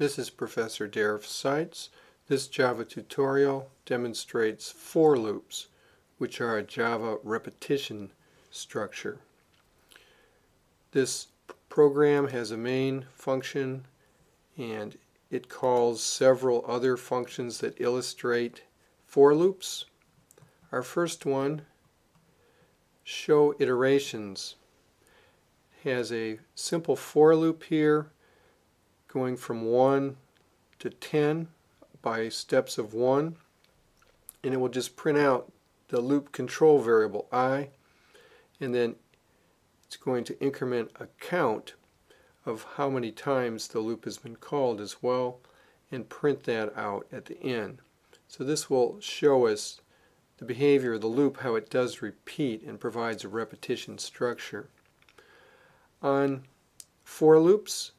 This is Professor Derf Seitz. This Java tutorial demonstrates for loops, which are a Java repetition structure. This program has a main function and it calls several other functions that illustrate for loops. Our first one, show iterations, has a simple for loop here going from 1 to 10 by steps of 1, and it will just print out the loop control variable I, and then it's going to increment a count of how many times the loop has been called as well and print that out at the end. So this will show us the behavior of the loop, how it does repeat and provides a repetition structure. On for loops,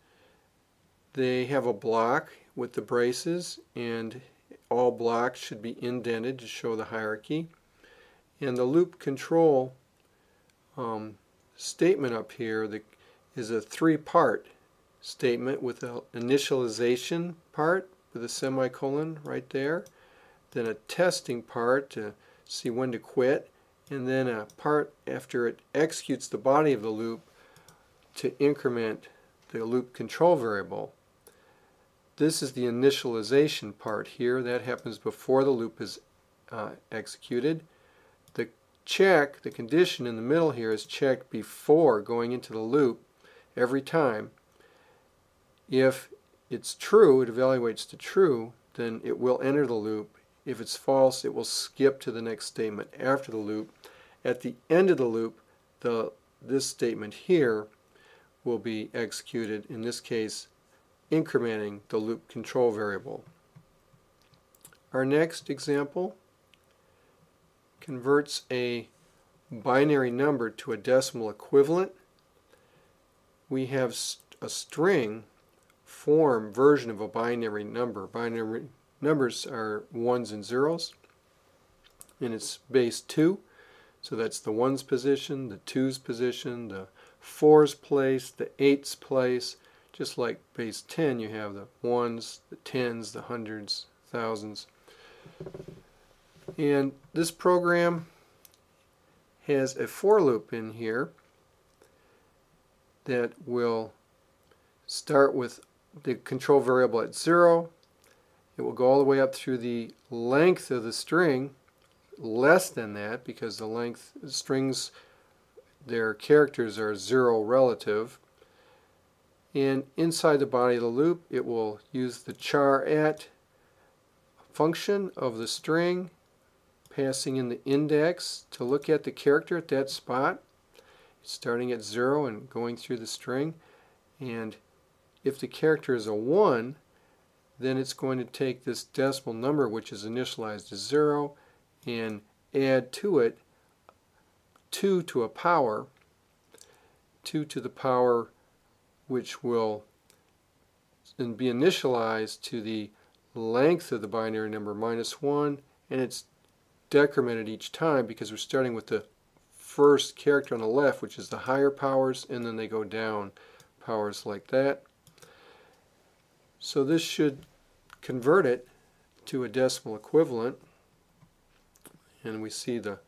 they have a block with the braces, and all blocks should be indented to show the hierarchy. And the loop control statement up here is a three-part statement with an initialization part with a semicolon right there, then a testing part to see when to quit, and then a part after it executes the body of the loop to increment the loop control variable. This is the initialization part here. That happens before the loop is executed. The check, the condition in the middle here, is checked before going into the loop every time. If it's true, it evaluates to true, then it will enter the loop. If it's false, it will skip to the next statement after the loop. At the end of the loop, this statement here will be executed, in this case incrementing the loop control variable. Our next example converts a binary number to a decimal equivalent. We have a string form version of a binary number. Binary numbers are ones and zeros, and it's base 2, so that's the 1's position, the 2's position, the 4's place, the 8's place. Just like base 10, you have the 1's, the 10's, the hundreds, thousands. And this program has a for loop in here that will start with the control variable at 0. It will go all the way up through the length of the string, less than that, because the length strings, their characters are 0 relative. And inside the body of the loop, it will use the char at function of the string, passing in the index to look at the character at that spot, starting at 0 and going through the string. And if the character is a 1, then it's going to take this decimal number, which is initialized as 0, and add to it 2 to a power, 2 to the power, which will then be initialized to the length of the binary number -1, and it's decremented each time because we're starting with the first character on the left, which is the higher powers, and then they go down powers like that. So this should convert it to a decimal equivalent, and we see the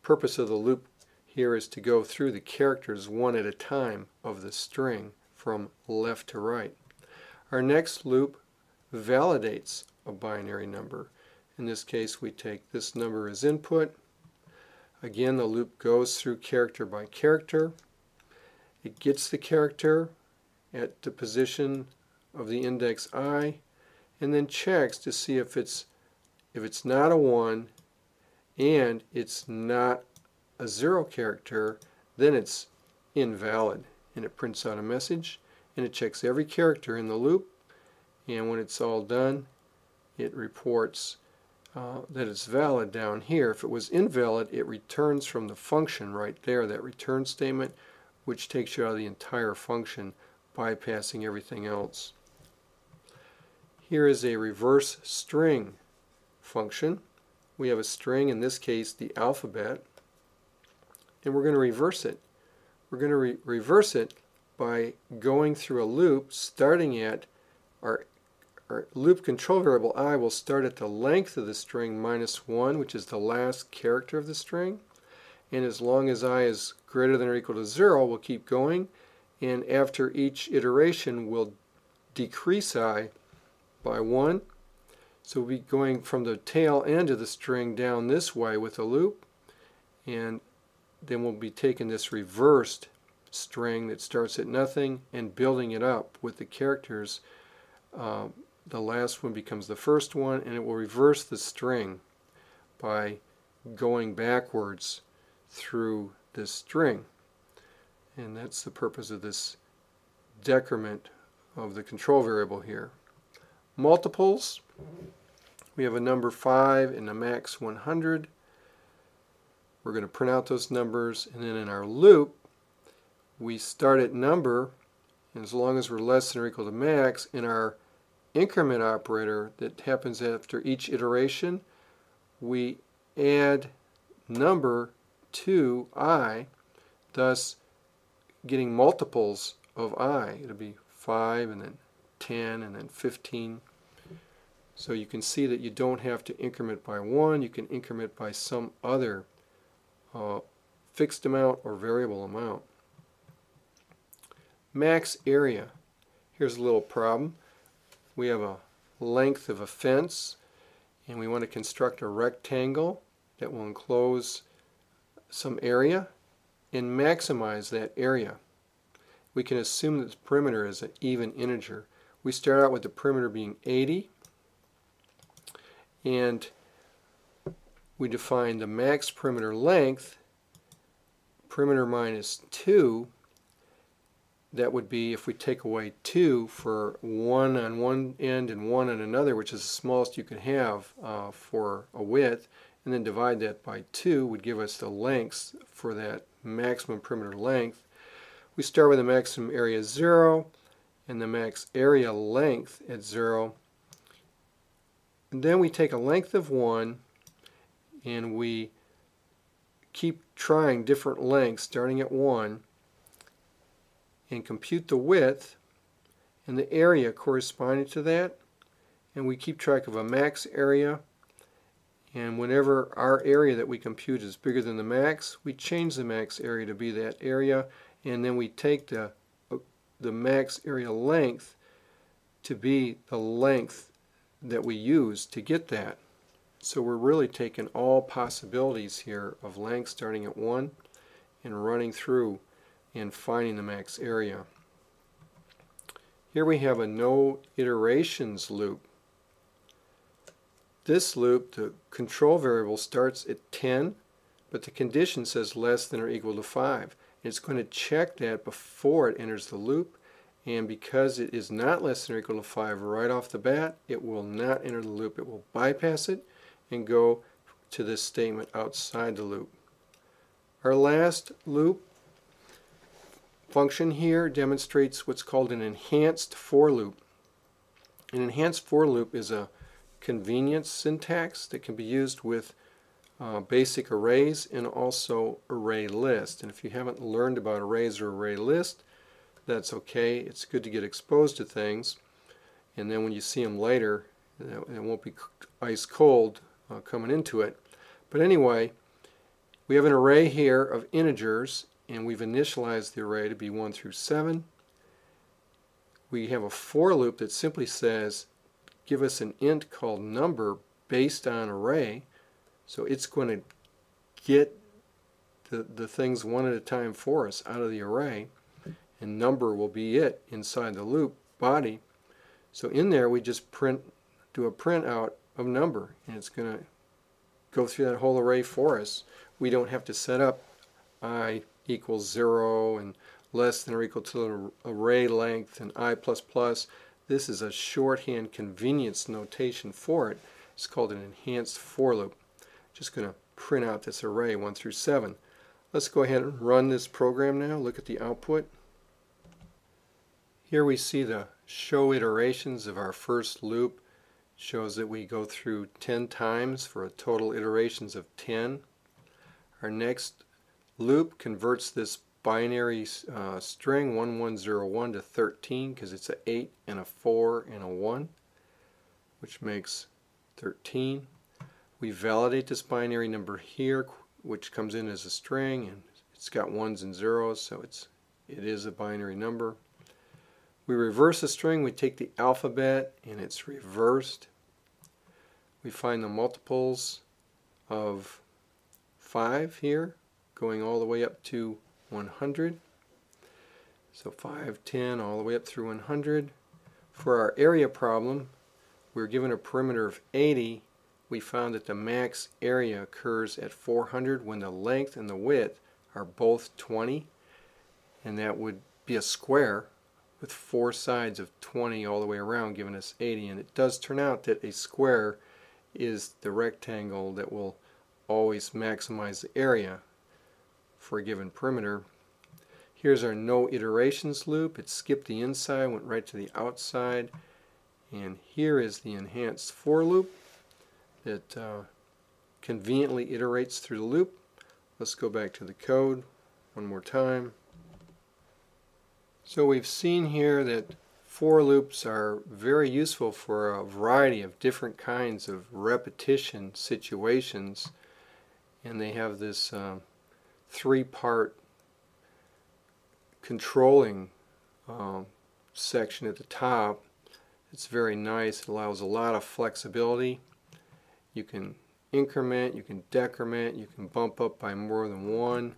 purpose of the loop here is to go through the characters one at a time of the string from left to right. Our next loop validates a binary number. In this case, we take this number as input. Again, the loop goes through character by character. It gets the character at the position of the index I, and then checks to see if it's not a 1 and it's not a 0 character, then it's invalid, and it prints out a message, and it checks every character in the loop, and when it's all done, it reports that it's valid down here. If it was invalid, it returns from the function right there, that return statement, which takes you out of the entire function, bypassing everything else. Here is a reverse string function. We have a string, in this case the alphabet, and we're going to reverse it. We're going to reverse it by going through a loop starting at our our loop control variable I will start at the length of the string -1, which is the last character of the string. And as long as I is greater than or equal to 0, we'll keep going. And after each iteration, we'll decrease I by 1. So we'll be going from the tail end of the string down this way with a loop. And then we'll be taking this reversed string that starts at nothing and building it up with the characters. The last one becomes the first one, and it will reverse the string by going backwards through this string. And that's the purpose of this decrement of the control variable here. Multiples, we have a number 5 and a max 100. We're going to print out those numbers, and then in our loop we start at number, and as long as we're less than or equal to max, in our increment operator that happens after each iteration, we add number to I, thus getting multiples of I. It'll be 5 and then 10 and then 15. So you can see that you don't have to increment by 1, you can increment by some other fixed amount or variable amount. Max area. Here's a little problem. We have a length of a fence, and we want to construct a rectangle that will enclose some area and maximize that area. We can assume that the perimeter is an even integer. We start out with the perimeter being 80, and we define the max perimeter length, perimeter minus 2. That would be if we take away 2 for 1 on one end and 1 on another, which is the smallest you can have for a width, and then divide that by 2 would give us the lengths for that maximum perimeter length. We start with the maximum area 0 and the max area length at 0. And then we take a length of 1 and we keep trying different lengths starting at 1 and compute the width and the area corresponding to that, and we keep track of a max area, and whenever our area that we compute is bigger than the max, we change the max area to be that area, and then we take the max area length to be the length that we use to get that. So we're really taking all possibilities here of length starting at 1 and running through and finding the max area. Here we have a no iterations loop. This loop, the control variable starts at 10, but the condition says less than or equal to 5. It's going to check that before it enters the loop, and because it is not less than or equal to 5 right off the bat, it will not enter the loop. It will bypass it and go to this statement outside the loop. Our last loop function here demonstrates what's called an enhanced for loop. An enhanced for loop is a convenience syntax that can be used with basic arrays and also array list. And if you haven't learned about arrays or array list, that's okay. It's good to get exposed to things, and then when you see them later, it won't be ice cold coming into it. But anyway, we have an array here of integers, and we've initialized the array to be 1 through 7. We have a for loop that simply says give us an int called number based on array, so it's going to get the things one at a time for us out of the array, and number will be it inside the loop body. So in there we just do a print out of number, and it's going to go through that whole array for us. We don't have to set up I equals 0 and less than or equal to the array length and I++. This is a shorthand convenience notation for it. It's called an enhanced for loop. Just going to print out this array 1 through 7. Let's go ahead and run this program now. Look at the output. Here we see the show iterations of our first loop. It shows that we go through 10 times for a total iterations of 10. Our next loop converts this binary string 1101 to 13 because it's an 8 and a 4 and a 1. which makes 13. We validate this binary number here, which comes in as a string, and it's got ones and zeros, so it is a binary number. We reverse a string, we take the alphabet and it's reversed. We find the multiples of 5 here, going all the way up to 100. So 5, 10, all the way up through 100. For our area problem, we're given a perimeter of 80. We found that the max area occurs at 400 when the length and the width are both 20, and that would be a square with 4 sides of 20 all the way around, giving us 80. And it does turn out that a square is the rectangle that will always maximize the area for a given perimeter. Here's our no iterations loop. It skipped the inside, went right to the outside. And here is the enhanced for loop that conveniently iterates through the loop. Let's go back to the code one more time. So we've seen here that for loops are very useful for a variety of different kinds of repetition situations, and they have this 3-part controlling section at the top. It's very nice. It allows a lot of flexibility. You can increment, you can decrement, you can bump up by more than one,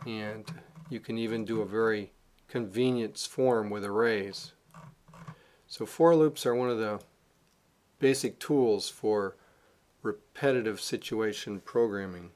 and you can even do a very convenient form with arrays. So for loops are one of the basic tools for repetitive situation programming.